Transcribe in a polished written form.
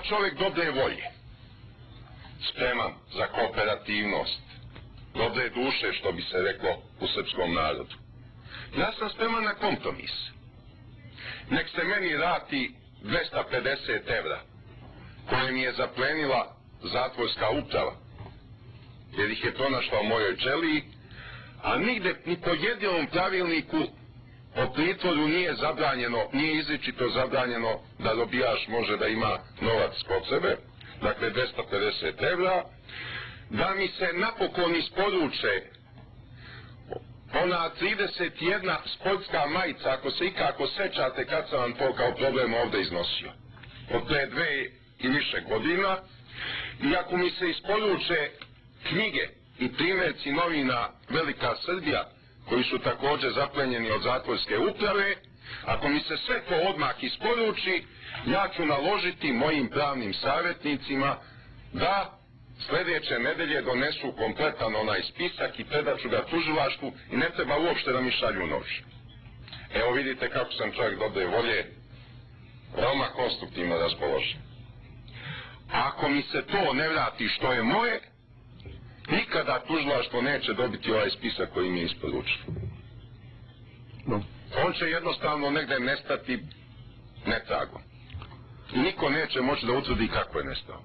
čovjek dobre volje, spreman za kooperativnost, dobre duše, što bi se reklo u srpskom narodu. Ja sam spreman na kompromis. Nek se meni vrati 250 evra, koje mi je zaplenila zatvorska uprava, jer ih je pronašla u mojoj ćeliji, a nigde, ni po jedinom pravilniku o pritvoru nije zabranjeno, nije izričito zabranjeno da robijaš može da ima novac kod sebe, dakle 250 evra, da mi se napokon isporuče ona 31 sportska majica, ako se ikako sećate kad sam vam to kao problem ovdje iznosio, od te 2 i više godina, i ako mi se isporuče knjige i primjerci novina Velika Srbija, koji su također zaplenjeni od zatvorske uprave, ako mi se sve to odmah isporuči, ja ću naložiti mojim pravnim savjetnicima da sljedeće nedelje donesu kompletan onaj spisak i predaću ga tužilaštvu i ne treba uopšte da mi šalju nož. Evo vidite kako sam čovjek dobre volje, veoma konstruktivno raspoložen. Ako mi se to ne vrati što je moje, nikada tužilaštvo neće dobiti ovaj spisak koji mi je isporučio. On će jednostavno negde nestati netragom. I niko neće moći da utvrdi kako je nestao.